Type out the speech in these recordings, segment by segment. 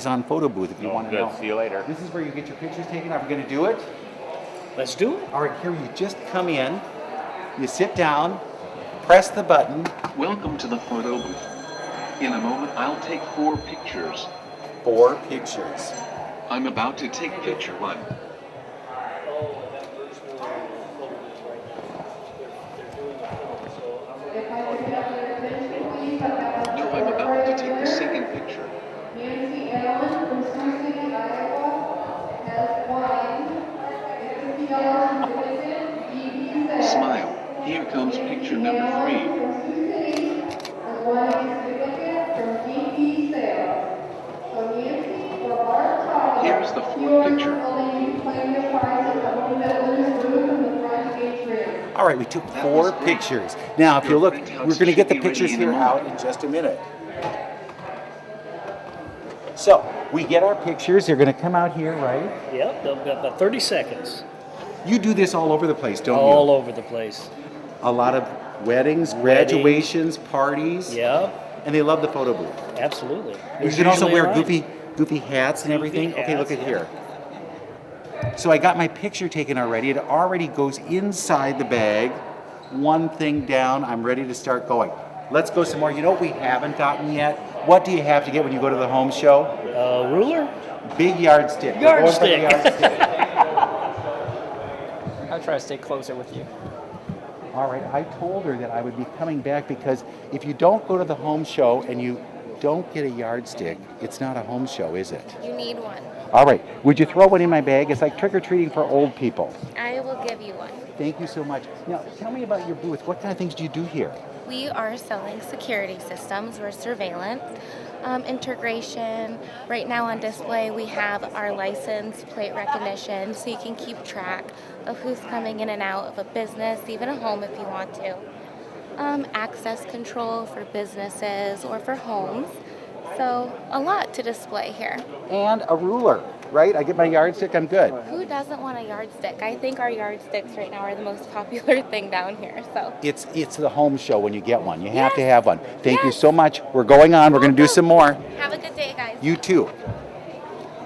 He's on photo booth if you want to know. See you later. This is where you get your pictures taken. Are we going to do it? Let's do it. All right, here you just come in, you sit down, press the button. Welcome to the photo booth. In a moment, I'll take 4 pictures. 4 pictures. I'm about to take picture 1. No, I'm about to take the second picture. Smile. Here comes picture number 3. Here's the 4th picture. All right, we took 4 pictures. Now, if you look, we're going to get the pictures here out in just a minute. So, we get our pictures. They're going to come out here, right? Yep, they've got about 30 seconds. You do this all over the place, don't you? All over the place. A lot of weddings, graduations, parties. Yeah, And they love the photo booth. absolutely. You There's can also usually wear a line. goofy hats and everything. Goofy Okay, look hats, at here. So I got my picture taken already. It already goes inside the bag. One thing down, I'm ready to start going. Let's go some more. You know what we haven't gotten yet? What do you have to get when you go to the home show? Ruler? Big yardstick. We're going for the yardstick. I'll try to stay closer with you. All right, I told her that I would be coming back because if you don't go to the home show and you don't get a yardstick, it's not a home show, is it? You need one. All right, would you throw one in my bag? It's like trick-or-treating for old people. I will give you one. Thank you so much. Now, tell me about your booth. What kind of things do you do here? We are selling security systems. We're surveillance, integration. Right now on display, we have our license plate recognition, so you can keep track of who's coming in and out of a business, even a home if you want to. Access control for businesses or for homes. So a lot to display here. And a ruler, right? I get my yardstick, I'm good. Who doesn't want a yardstick? I think our yardsticks right now are the most popular thing down here. So It's the home show when you get one. You have to Yes. have one. Thank you Yes. so much. We're going on. We're going to do some more. have a good day, guys. You too.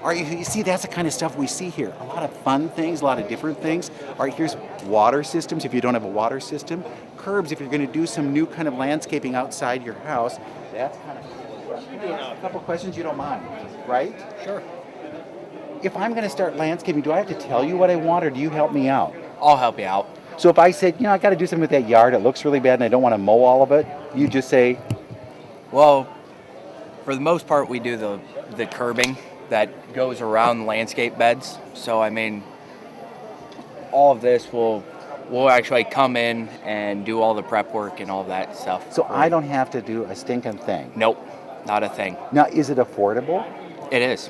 All right, you see, that's the kind of stuff we see here. A lot of fun things, a lot of different things. All right, here's water systems if you don't have a water system. Curbs if you're going to do some new kind of landscaping outside your house. That's kind of cool. A couple questions you don't mind, right? Sure. If I'm going to start landscaping, do I have to tell you what I want or do you help me out? I'll help you out. So if I said, I got to do something with that yard, it looks really bad and I don't want to mow all of it, you just say, Well, for the most part, we do the curbing that goes around landscape beds. So, I mean, all of this we'll actually come in and do all the prep work and all that stuff. so I don't have to do a stinking thing. Nope, not a thing. Now, is it affordable? It is.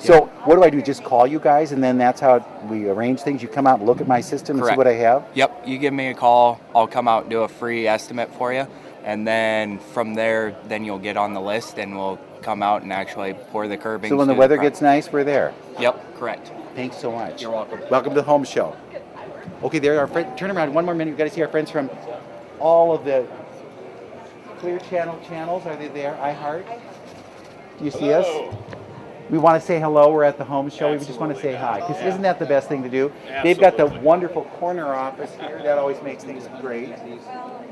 So what do I do? Just call you guys and then that's how we arrange things? You come out and look at my system and see Correct. what I have? Yep, you give me a call, I'll come out and do a free estimate for you. And then from there, then you'll get on the list and we'll come out and actually pour the curbing. So when the weather gets nice, we're there. Yep, correct. Thanks so much. You're welcome. Welcome to the home show. Okay, there are our friends. Turn around one more minute. We've got to see our friends from all of the Clear Channel channels. Are they there? iHeart? Do you see us? We want to say hello. We're at the home show. We just want to say hi. Because isn't that the best thing to do? They've got the wonderful corner office here. That always makes things great.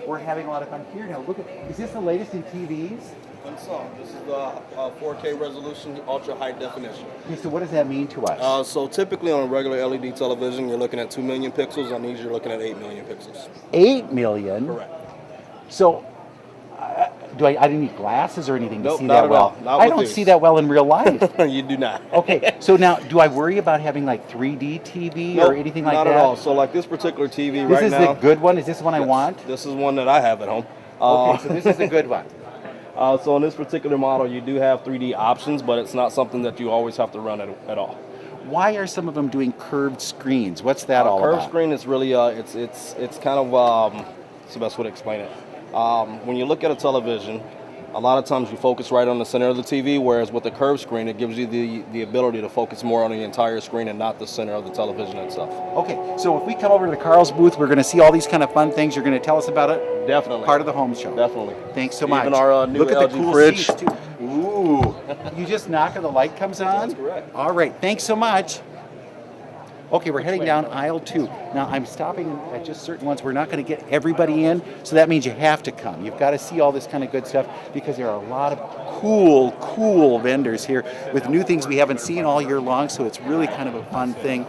We're having a lot of fun here now. Look at, is this the latest in TVs? This is the 4K resolution, ultra high definition. Okay, so what does that mean to us? So typically on a regular LED television, you're looking at 2 million pixels. On these, you're looking at 8 million pixels. 8 million? Correct. So, I didn't need glasses or anything to Nope, see not that at well. all. Not I with don't these. see that well in real life. You do not. Okay, so now, do I worry about having like 3D TV Nope, or anything like not that? at all. So like this particular TV This right is now. the good one? Is this the one I Yes, want? This is one that I have at home. Okay, so this is the good one. So on this particular model, you do have 3D options, but it's not something that you always have to run at all. Why are some of them doing curved screens? What's that all Curved about? screen is really it's kind of it's the best way to explain it. When you look at a television, a lot of times you focus right on the center of the TV, whereas with the curved screen, it gives you the ability to focus more on the entire screen and not the center of the television itself. Okay, so if we come over to the Carl's booth, we're going to see all these kind of fun things. You're going to tell us about it? Definitely. Part of the home show. Definitely. Thanks so much. Even our new Look at the LG cool fridge. seats, too. Ooh. You just knock and the light comes on? That's correct. All right, thanks so much. Okay, we're heading down aisle 2. Now, I'm stopping at just certain ones. We're not going to get everybody in, so that means you have to come. You've got to see all this kind of good stuff because there are a lot of cool vendors here with new things we haven't seen all year long, so it's really kind of a fun thing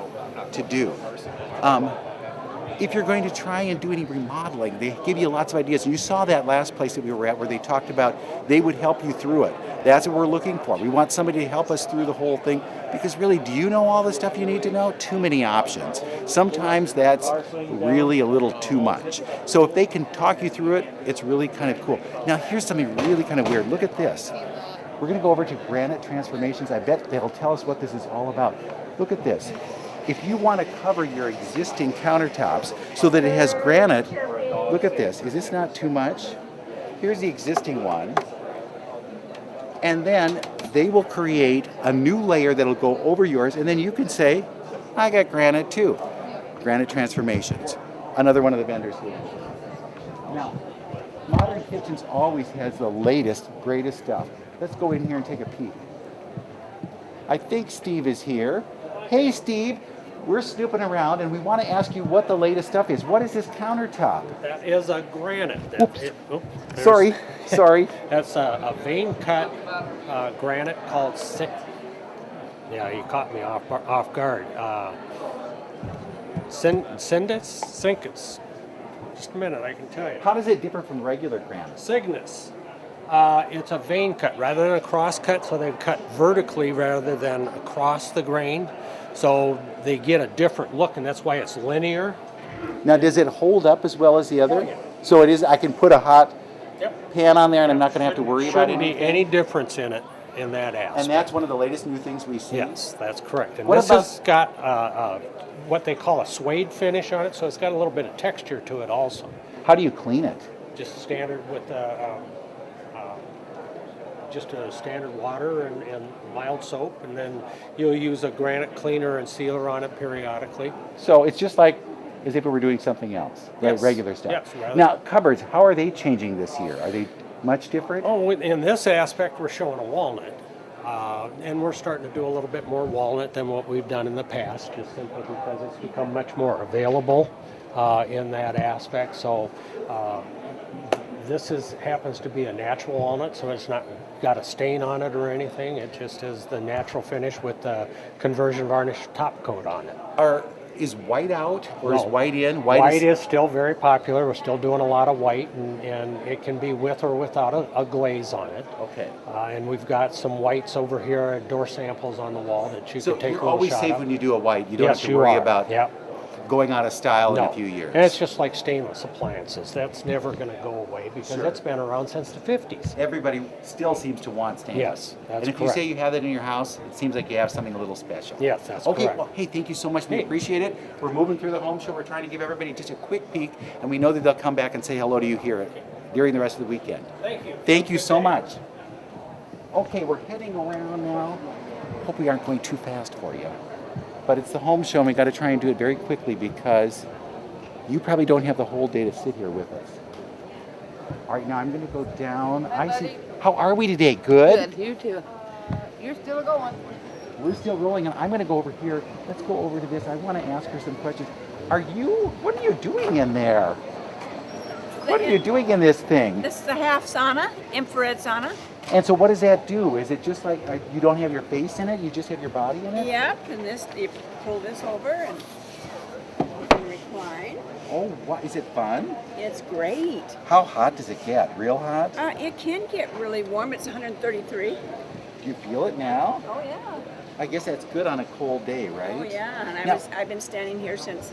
to do. If you're going to try and do any remodeling, they give you lots of ideas. And you saw that last place that we were at where they talked about they would help you through it. That's what we're looking for. We want somebody to help us through the whole thing because really, do you know all the stuff you need to know? Too many options. Sometimes that's really a little too much. So if they can talk you through it, it's really kind of cool. Now here's something really kind of weird. Look at this. We're going to go over to Granite Transformations. I bet they'll tell us what this is all about. Look at this. If you want to cover your existing countertops so that it has granite, look at this. Is this not too much? Here's the existing one. And then they will create a new layer that'll go over yours, and then you can say, I got granite too. Granite Transformations. Another one of the vendors here. Now, Modern Kitchens always has the latest, greatest stuff. Let's go in here and take a peek. I think Steve is here. Hey, Steve. We're snooping around and we want to ask you what the latest stuff is. What is this countertop? That is a granite. Sorry. That's a vein cut granite called Yeah, you caught me off guard. Sincus. Just a minute, I can tell you. How does it differ from regular granite? Cygnus. It's a vein cut rather than a cross cut, so they cut vertically rather than across the grain. So they get a different look, and that's why it's linear. Now, does it hold up as well as the other? Oh, yeah. So it is. I can put a hot pan on there, and I'm not going to have to worry about Shouldn't anything. be any difference in it in that aspect. And that's one of the latest new things we see. Yes, that's correct. And What this about- has got what they call a suede finish on it, so it's got a little bit of texture to it also. How do you clean it? Just standard with just a standard water and mild soap, and then you'll use a granite cleaner and sealer on it periodically. So it's just like as if we were doing something else, Yes. regular stuff. Yes, rather- Now, cupboards, how are they changing this year? Are they much different? Oh, in this aspect, we're showing a walnut. And we're starting to do a little bit more walnut than what we've done in the past, just simply because it's become much more available in that aspect. So this happens to be a natural walnut, so it's not got a stain on it or anything. It just is the natural finish with the conversion varnish top coat on it. Is white out or No. is white in? White is still very popular. We're still doing a lot of white, and it can be with or without a glaze on it. Okay. And we've got some whites over here, door samples on the wall that you So can take you're a little always shot safe of. when you do a white. You don't Yes, have to you worry are. about Yep. going out of style in No. a few years. And it's just like stainless appliances. That's never going to go away because Sure. it's been around since the 50s. Everybody still seems to want stainless. Yes, that's And if correct. you say you have that in your house, it seems like you have something a little special. Yes, that's okay, correct. well, hey, thank you so much. We Hey. appreciate it. We're moving through the home show. We're trying to give everybody just a quick peek, and we know that they'll come back and say hello to you here during the rest of the weekend. Thank you. Thank you so much. Okay, we're heading around now. Hope we aren't going too fast for you. But it's the home show, and we got to try and do it very quickly because you probably don't have the whole day to sit here with us. All right, now I'm going to go down. Hi, I see. buddy. How are we today? Good? Good, you too. You're still going. We're still rolling, and I'm going to go over here. Let's go over to this. I want to ask her some questions. What are you doing in there? What are you doing in this thing? This is a half sauna, infrared sauna. And so what does that do? Is it just like you don't have your face in it? You just have your body in it? Yep, and you pull this over and you can recline. Oh, what? Is it fun? It's great. How hot does it get? Real hot? It can get really warm. It's 133. Do you feel it now? Oh yeah. I guess that's good on a cold day, right? Oh yeah. And Now- I've been standing here since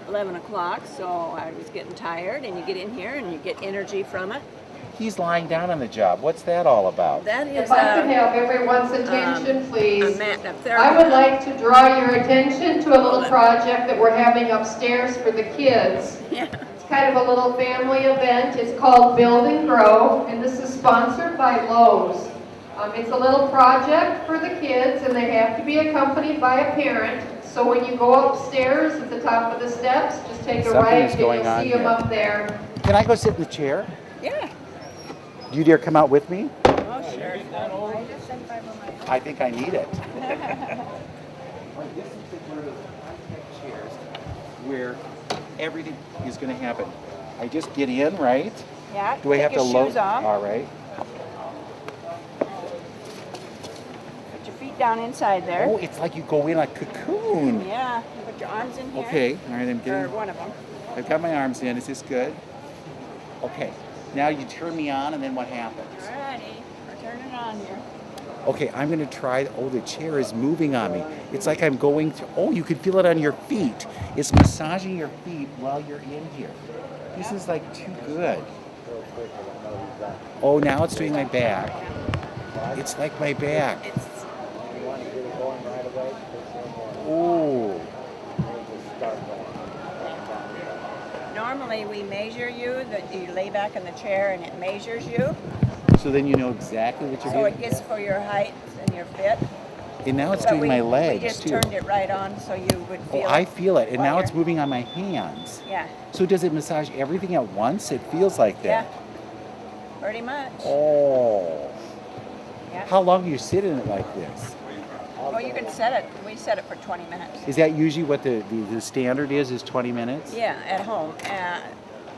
11 o'clock, so I was getting tired. And you get in here and you get energy from it. He's lying down on the job. What's that all about? That is If I could have everyone's attention, a please. mat up there. I would like to draw your attention to a little project that we're having upstairs for the kids. Yeah. It's kind of a little family event. It's called Build and Grow, and this is sponsored by Lowe's. It's a little project for the kids, and they have to be accompanied by a parent. So when you go upstairs at the top of the steps, just take a Something right is and going you'll on see them here. up there. Can I go sit in the chair? Yeah. Do you dare come out with me? Oh sure. I think I need it. This is one of those high-tech chairs where everything is going to happen. I just get in, right? Yeah. Do I have to your load? shoes off. All right. Put your feet down inside there. Oh, it's like you go in a cocoon. Yeah. You put your arms in here. Okay. All right. I'm Or getting. one of them. I've got my arms in. Is this good? Okay. Now you turn me on, and then what happens? Alrighty. We're turning on here. Okay, I'm going to try. Oh, the chair is moving on me. It's like I'm going to. Oh, you can feel it on your feet. It's massaging your feet while you're in here. This is like too good. Oh, now it's doing my back. It's like my back. Oh. Normally we measure you, that you lay back in the chair and it measures you. So then you know exactly what you're So doing. it gets for your height and your fit. And now it's But doing my we legs just too. turned it right on so you would Oh, feel I feel it. And while now it's you're- moving on my hands. Yeah, So does it massage everything at once? It feels like yeah, that. pretty much. Oh. Yeah. How long do you sit in it like this? Well, you can set it. We set it for 20 minutes. Is that usually what the standard is 20 minutes? Yeah, at home.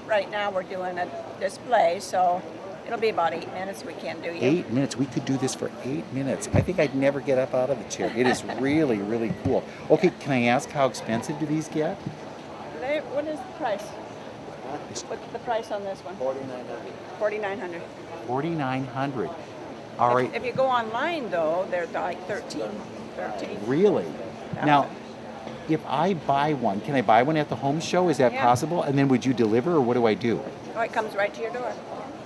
Right now we're doing a display, so it'll be about 8 minutes. We can't do you. 8 minutes. We could do this for 8 minutes. I think I'd never get up out of the chair. It is really, really cool. Okay, can I ask how expensive do these get? What is the price? What's the price on this one? $4,900. $4,900. All right. If you go online, though, they're like 13. Really? Now, if I buy one, can I buy one at the home show? Is that Yeah. possible? And then would you deliver, or what do I do? Oh, it comes right to your door.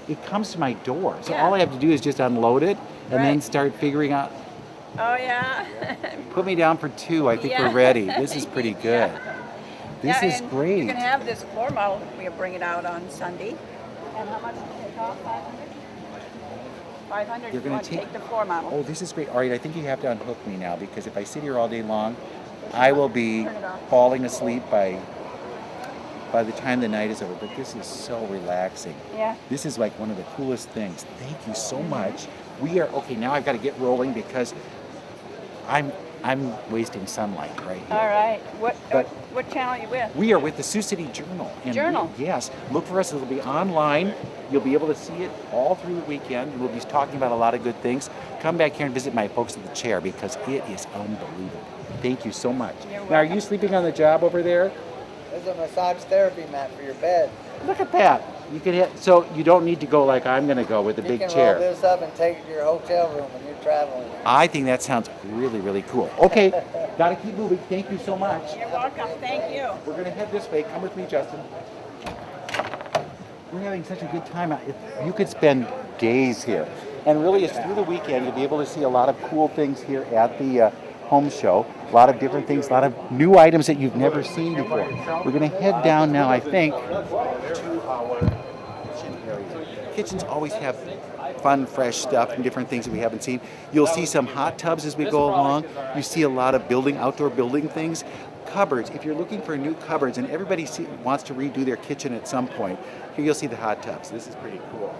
It comes to my door. So Yeah. all I have to do is just unload it and then Right. start figuring out. Oh, yeah. Put me down for 2. I think Yeah. we're ready. This is pretty good. This Yeah, is and great. You can have this floor model. We'll bring it out on Sunday. And how much does it cost? 500. You're You gonna want to take- take the floor model. Oh, this is great. All right, I think you have to unhook me now because if I sit here all day long, I will be Turn it off. falling asleep by the time the night is over. But this is so relaxing. Yeah. This is like one of the coolest things. Thank you so much. We are okay now. I've got to get rolling because I'm wasting sunlight right here. All right. But- What channel are you with? We are with the Sioux City Journal. And Journal? Yes. Look for us. It'll be online. You'll be able to see it all through the weekend. We'll be talking about a lot of good things. Come back here and visit my folks at the chair because it is unbelievable. Thank you so much. You're Now, are you welcome. sleeping on the job over there? There's a massage therapy mat for your bed. Look at that. You can hit, so you don't need to go like I'm going to go with the You big can chair. roll this up and take it to your hotel room when you're traveling. I think that sounds really, really cool. Okay, got to keep moving. Thank you so much. You're welcome. Thank you. We're going to head this way. Come with me, Justin. We're having such a good time. You could spend days here. And really, it's through the weekend. You'll be able to see a lot of cool things here at the home show. A lot of different things, a lot of new items that you've never seen before. We're going to head down now, I think, to our kitchen area. Kitchens always have fun, fresh stuff and different things that we haven't seen. You'll see some hot tubs as we go along. You see a lot of outdoor building things. Cupboards, if you're looking for new cupboards, and everybody wants to redo their kitchen at some point, here you'll see the hot tubs. This is pretty cool.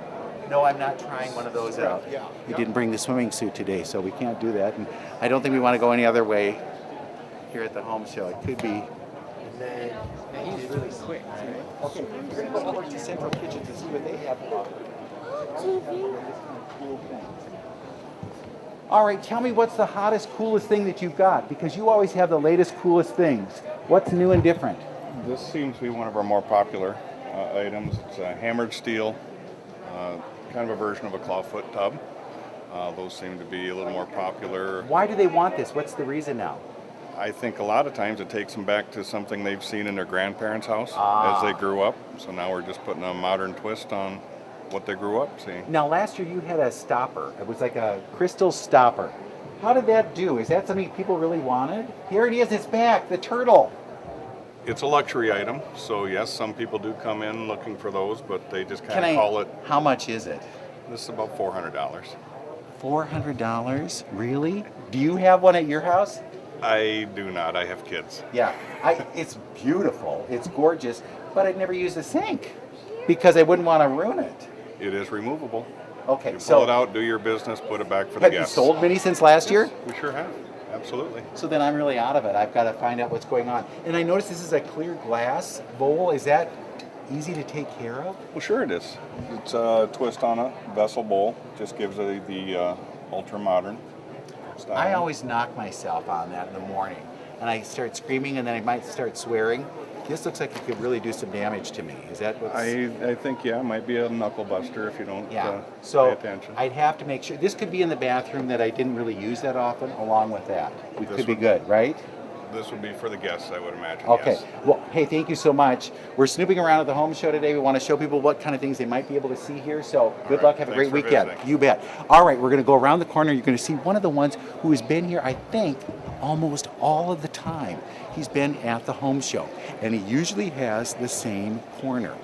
No, I'm not trying one of those out. We didn't bring the swimming suit today, so we can't do that. And I don't think we want to go any other way here at the home show. It could be. He's really quick. Okay, we're going to go over to Central Kitchen to see what they have to offer. Cool things. All right, tell me what's the hottest, coolest thing that you've got, because you always have the latest, coolest things. What's new and different? This seems to be one of our more popular items. It's a hammered steel, kind of a version of a clawfoot tub. Those seem to be a little more popular. Why do they want this? What's the reason now? I think a lot of times it takes them back to something they've seen in their grandparents' house as they grew up. So now we're just putting a modern twist on what they grew up seeing. Now, last year you had a stopper. It was like a crystal stopper. How did that do? Is that something people really wanted? Here it is, it's back, the turtle. It's a luxury item, so yes, some people do come in looking for those, but they just kind of call it. How much is it? This is about $400. $400? Really? Do you have one at your house? I do not. I have kids. Yeah, it's beautiful, it's gorgeous, but I'd never use a sink because I wouldn't want to ruin it. It is removable. Okay, You so pull it out, do your business, put it back for the have you guests. sold many since last year? We sure have. Absolutely. So then I'm really out of it. I've got to find out what's going on. And I noticed this is a clear glass bowl. Is that easy to take care of? Well, sure it is. It's a twist on a vessel bowl. Just gives it the ultra modern style. I always knock myself on that in the morning. And I start screaming and then I might start swearing. This looks like it could really do some damage to me. Is that what's... I think, yeah, it might be a knuckle buster if you don't pay attention. I'd have to make sure. This could be in the bathroom that I didn't really use that often, along with that. We This could be would- good, right? This would be for the guests, I would imagine. Okay. Yes. Well, hey, thank you so much. We're snooping around at the home show today. We want to show people what kind of things they might be able to see here. So good luck. Have a Thanks great for weekend. visiting. You bet. All right, we're going to go around the corner. You're going to see one of the ones who has been here, I think, almost all of the time. He's been at the home show, and he usually has the same corner.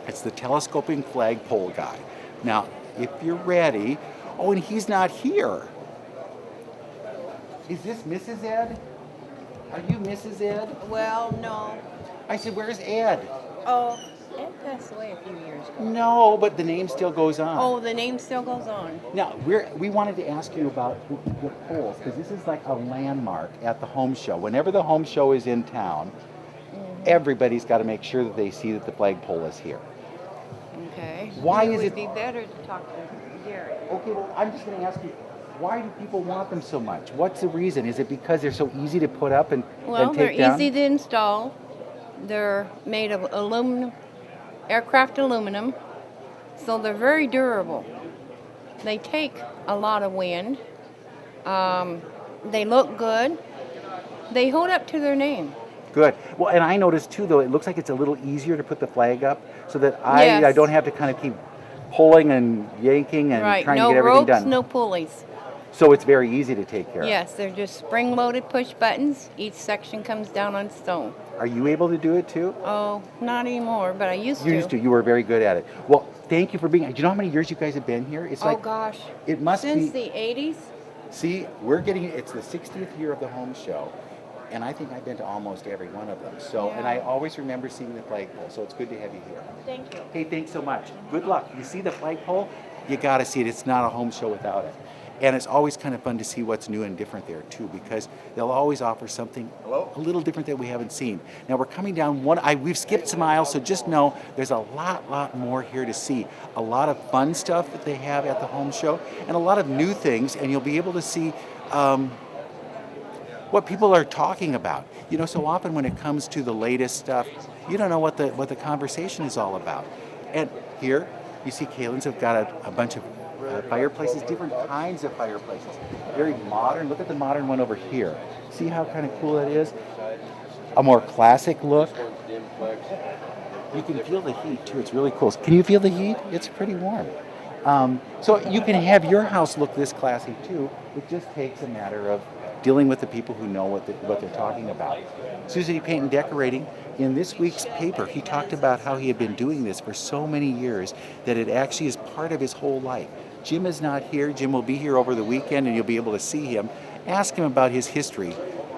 It's the telescoping flagpole guy. Now, if you're ready, oh, and he's not here. Is this Mrs. Ed? Are you Mrs. Ed? Well, no. I said, where's Ed? Oh, Ed passed away a few years ago. No, but the name still goes on. Oh, the name still goes on. Now, we wanted to ask you about the poles, because this is like a landmark at the home show. Whenever the home show is in town, everybody's got to make sure that they see that the flagpole is here. Okay. Why it is would it- be better to talk to Gary. Okay, well, I'm just going to ask you, why do people want them so much? What's the reason? Is it because they're so easy to put up and Well, and they're take down? easy to install. They're made of aluminum, aircraft aluminum, so they're very durable. They take a lot of wind. They look good. They hold up to their name. Good. Well, and I noticed too, though, it looks like it's a little easier to put the flag up so that I Yes. don't have to kind of keep pulling and yanking and Right, trying no to get everything ropes, done. no pulleys. So it's very easy to take care of. Yes, they're just spring-loaded push buttons. Each section comes down on stone. Are you able to do it too? Oh, not anymore, but I used to. You used to. You were very good at it. Well, thank you for being. Do you know how many years you guys have been here? It's Oh like gosh. it must Since be. the 80s? See, we're getting. It's the 60th year of the home show, and I think I've been to almost every one of them. So, and I always remember seeing the flagpole. So it's good to have you here. Thank you. Hey, thanks so much. Good luck. You see the flagpole? You got to see it. It's not a home show without it. And it's always kind of fun to see what's new and different there too, because they'll always offer something a little different that we haven't seen. Now we're coming down we've skipped some aisles, so just know there's a lot more here to see. A lot of fun stuff that they have at the home show, and a lot of new things, and you'll be able to see what people are talking about. You know, so often when it comes to the latest stuff, you don't know what the conversation is all about. And here, you see Kalen's have got a bunch of fireplaces, different kinds of fireplaces. Very modern. Look at the modern one over here. See how kind of cool that is? A more classic look. You can feel the heat too. It's really cool. Can you feel the heat? It's pretty warm. So you can have your house look this classy too. It just takes a matter of dealing with the people who know what they're talking about. Sioux City Paint and Decorating, in this week's paper, he talked about how he had been doing this for so many years that it actually is part of his whole life. Jim is not here. Jim will be here over the weekend, and you'll be able to see him. Ask him about his history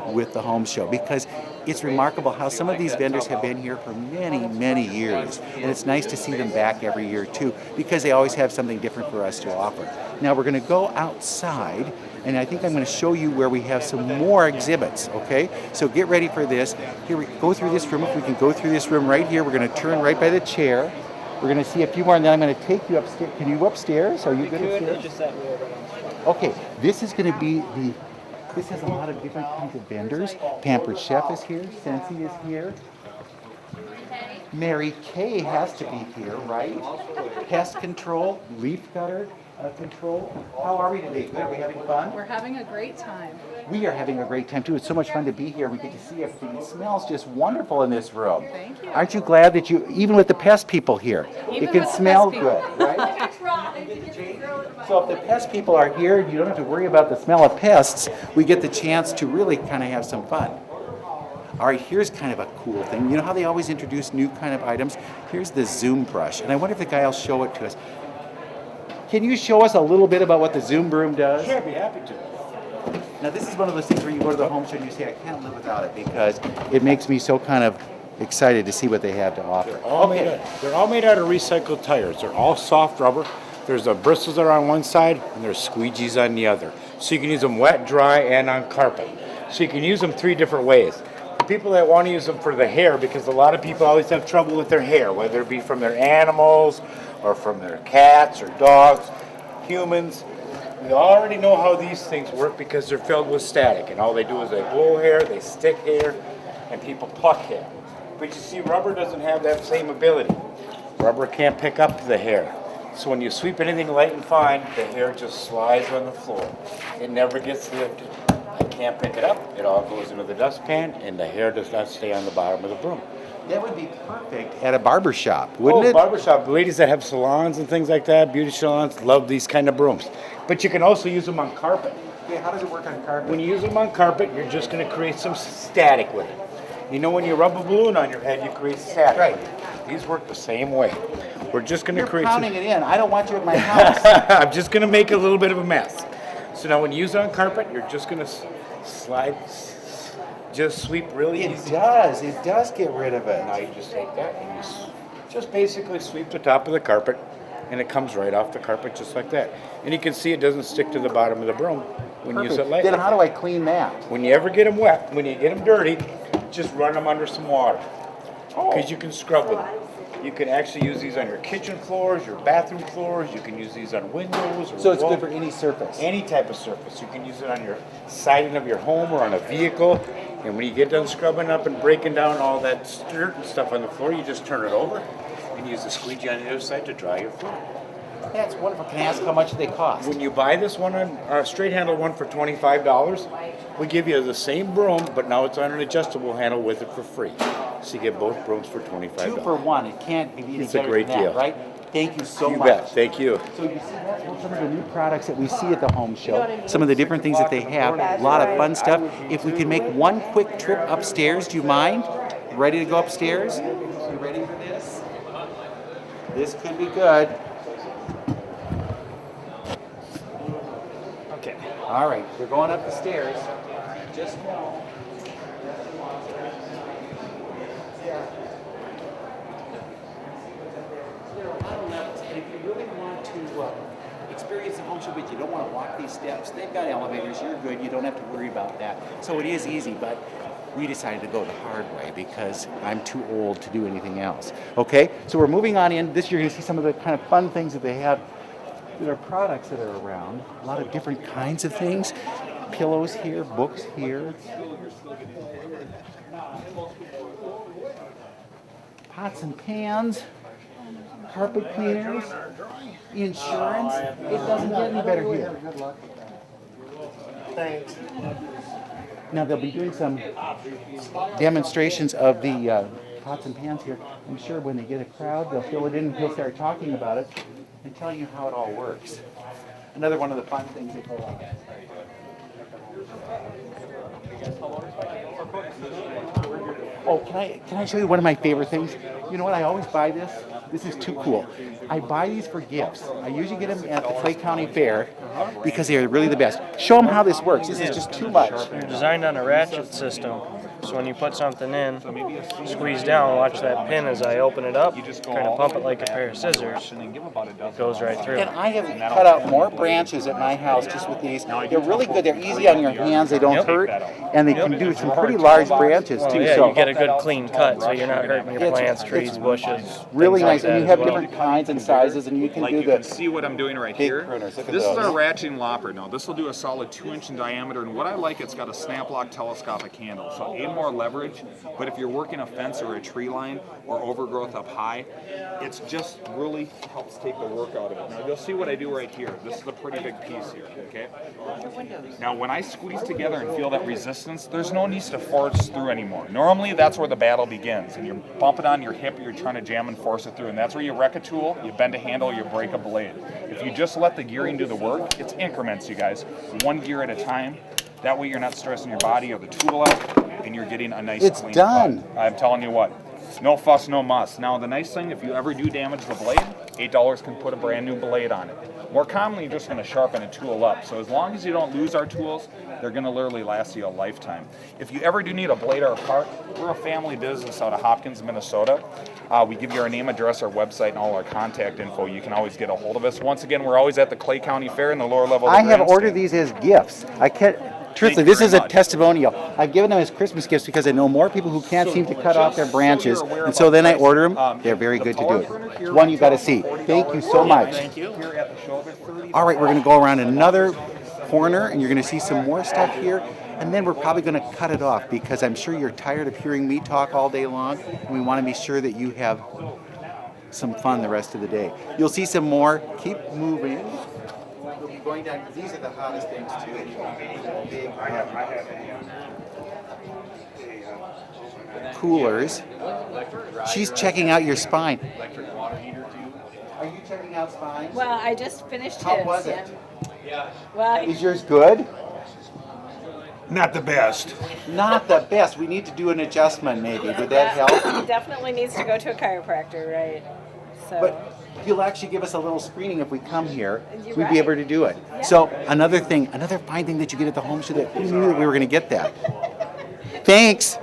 with the home show, because it's remarkable how some of these vendors have been here for many years, and it's nice to see them back every year too, because they always have something different for us to offer. Now we're going to go outside, and I think I'm going to show you where we have some more exhibits. Okay, so get ready for this. Here we go through this room. If we can go through this room right here, we're going to turn right by the chair. We're going to see a few more, and then I'm going to take you upstairs. Can you go upstairs? Are you good upstairs? Okay, this is going to be this has a lot of different kinds of vendors. Pampered Chef is here, Sensi is here. Mary Kay has to be here, right? Pest control, leaf cutter control. How are we today? Good? Are we having fun? We're having a great time. We are having a great time too. It's so much fun to be here. We get to see everything. It smells just wonderful in this room. Thank you. Aren't you glad that even with the pest people here, Even it can with the smell pest good, people. right? So if the pest people are here, you don't have to worry about the smell of pests. We get the chance to really kind of have some fun. All right, here's kind of a cool thing. You know how they always introduce new kind of items? Here's the Zoom brush, and I wonder if the guy will show it to us. Can you show us a little bit about what the Zoom broom does? Sure, I'd be happy to. Now this is one of those things where you go to the home show and you say, I can't live without it, because it makes me so kind of excited to see what they have to offer. They're all made out of recycled tires. They're all soft rubber. There's the bristles that are on one side and there's squeegees on the other. So you can use them wet, dry, and on carpet. So you can use them 3 different ways. The people that want to use them for the hair, because a lot of people always have trouble with their hair, whether it be from their animals or from their cats or dogs, humans. We already know how these things work because they're filled with static, and all they do is they blow hair, they stick hair, and people pluck hair. But you see, rubber doesn't have that same ability. Rubber can't pick up the hair. So when you sweep anything light and fine, the hair just slides on the floor. It never gets lifted. I can't pick it up. It all goes into the dustpan, and the hair does not stay on the bottom of the broom. That would be perfect at a barber shop, wouldn't it? Barbershop. The ladies that have salons and things like that, beauty salons, love these kind of brooms. But you can also use them on carpet. Okay, how does it work on carpet? When you use them on carpet, you're just going to create some static with it. You know, when you rub a balloon on your head, you create static. Right. These work the same way. We're just going to You're create pounding it in. I don't want you at my house. I'm just going to make a little bit of a mess. So now when you use it on carpet, you're just going to slide, just sweep really easy. It does get rid of it. Now you just take that and you just basically sweep the top of the carpet, and it comes right off the carpet just like that. And you can see it doesn't stick to the bottom of the broom when you use it lightly. Then how do I clean that? When you ever get them wet, when you get them dirty, just run them under some water. Because you can scrub with them. You can actually use these on your kitchen floors, your bathroom floors. You can use these on windows. Or So it's walls. good for any surface? Any type of surface. You can use it on your siding of your home or on a vehicle. And when you get done scrubbing up and breaking down all that dirt and stuff on the floor, you just turn it over and use the squeegee on the other side to dry your floor. That's wonderful. Can I ask how much they cost? When you buy this one, our straight handle one for $25, we give you the same broom, but now it's on an adjustable handle with it for free. So you get both brooms for $25. 2 for 1. It can't be any It's a better great than that, deal. right? Thank you so You much. bet. Thank you. So you see, that's some of the new products that we see at the home show. Some of the different things that they have. A lot of fun stuff. If we can make one quick trip upstairs, do you mind? Ready to go upstairs? You ready for this? This could be good. Okay. All right, we're going up the stairs. Just know. There are a lot of levels, and if you really want to experience the home show, but you don't want to walk these steps, they've got elevators. You're good. You don't have to worry about that. So it is easy, but we decided to go the hard way because I'm too old to do anything else. Okay, so we're moving on in. This you're going to see some of the kind of fun things that they have. There are products that are around, a lot of different kinds of things. Pillows here, books here. Pots and pans, carpet cleaners, insurance. It doesn't get any better here. Thanks. Now they'll be doing some demonstrations of the pots and pans here. I'm sure when they get a crowd, they'll fill it in and he'll start talking about it and tell you how it all works. Another one of the fun things that go on. Oh, can I show you one of my favorite things? You know what? I always buy this. This is too cool. I buy these for gifts. I usually get them at the Clay County Fair because they are really the best. Show them how this works. This is just too much. They're designed on a ratchet system. So when you put something in, squeeze down, watch that pin as I open it up, kind of pump it like a pair of scissors, it goes right through. And I have cut out more branches at my house just with these. They're really good. They're easy on your hands. They don't hurt. And they can do some pretty large branches too. Yeah, So you get a good clean cut, so you're not hurting your plants, trees, bushes. Really nice. Like And you have different kinds and sizes, and you can do You can see what I'm doing right here. pruners. Look at This is those. our ratcheting lopper. Now this will do a solid 2-inch in diameter, and what I like, it's got a snap lock telescopic handle, so aid more leverage. But if you're working a fence or a tree line or overgrowth up high, it's just really helps take the work out of it. Now you'll see what I do right here. This is a pretty big piece here, okay? Now when I squeeze together and feel that resistance, there's no need to force through anymore. Normally that's where the battle begins, and you're bumping on your hip, you're trying to jam and force it through, and that's where you wreck a tool, you bend a handle, you break a blade. If you just let the gearing do the work, it's increments, you guys. 1 gear at a time. That way you're not stressing your body or the tool out, and you're getting a nice It's clean done. cut. I'm telling you what, no fuss, no muss. Now the nice thing, if you ever do damage the blade, $8 can put a brand new blade on it. More commonly, you're just going to sharpen a tool up. So as long as you don't lose our tools, they're going to literally last you a lifetime. If you ever do need a blade or a part, we're a family business out of Hopkins, Minnesota. We give you our name, address, our website, and all our contact info. You can always get a hold of us. Once again, we're always at the Clay County Fair in the lower level of the I have grandstand. ordered these as gifts. I can't. Truthfully, Thank you this is very a much. testimonial. I've given them as Christmas gifts because I know more people who can't seem to cut off their Just so branches, you're aware and so about then I pricing, order them. They're very the good to power do printer it. here It's one you got to retails see. for Thank you $40. so much. Thank you. Here at the show, they're $30. All right, we're going to go around another corner, and you're going to see some more stuff here, and then we're probably going to cut it off because I'm sure you're tired of hearing me talk all day long, and we want to be sure that you have some fun the rest of the day. You'll see some more. Keep moving. We'll be going down. These are the hottest things too. Big coolers. She's checking out your spine. Are you checking out spines? Well, I just finished How his. was it? Yeah. Well, Is yours good? Not the best. Not the best. We need to do an adjustment maybe. Would that help? he definitely needs to go to a chiropractor, right? So. But you'll actually give us a little screening if we come here. You're We'd right. be able to do it. Yeah. So another thing, another fine thing that you get at the home show that who knew that we were going to get that. Thanks.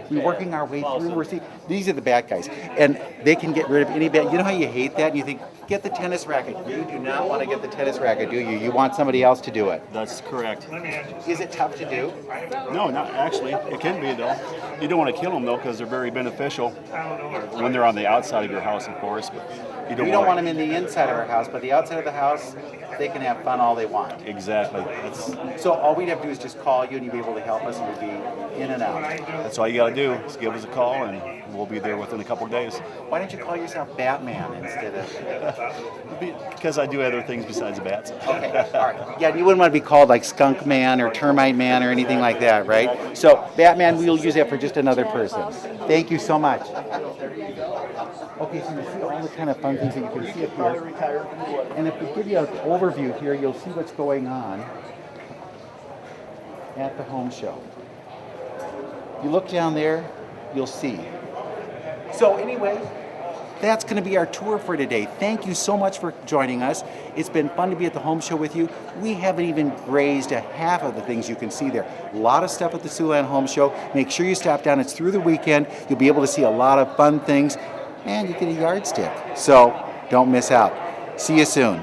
We're working our way through. We're seeing, these are the bad guys, and they can get rid of any bad. You know how you hate that, and you think, get the tennis racket. You do not want to get the tennis racket, do you? You want somebody else to do it. That's correct. Is it tough to do? No, not actually. It can be though. You don't want to kill them though because they're very beneficial when they're on the outside of your house, of course. But you We don't want them in the inside of our house, but the outside of the house, they can have fun all they want. Exactly. So all we'd have to do is just call you, and you'd be able to help us, and we'd be in and out. That's all you got to do. Is give us a call, and we'll be there within a couple of days. Why don't you call yourself Batman instead of? Because I do other things besides bats. Okay, all right. Yeah, you wouldn't want to be called like Skunk Man or Termite Man or anything like that, right? So Batman, we'll use that for just another person. Thank you so much. Okay, so you see all the kind of fun things that you can see up here. And if we give you an overview here, you'll see what's going on at the home show. You look down there, you'll see. So anyway, that's going to be our tour for today. Thank you so much for joining us. It's been fun to be at the home show with you. We haven't even grazed a half of the things you can see there. A lot of stuff at the Siouxland Home Show. Make sure you stop down. It's through the weekend. You'll be able to see a lot of fun things, and you get a yardstick. So don't miss out. See you soon.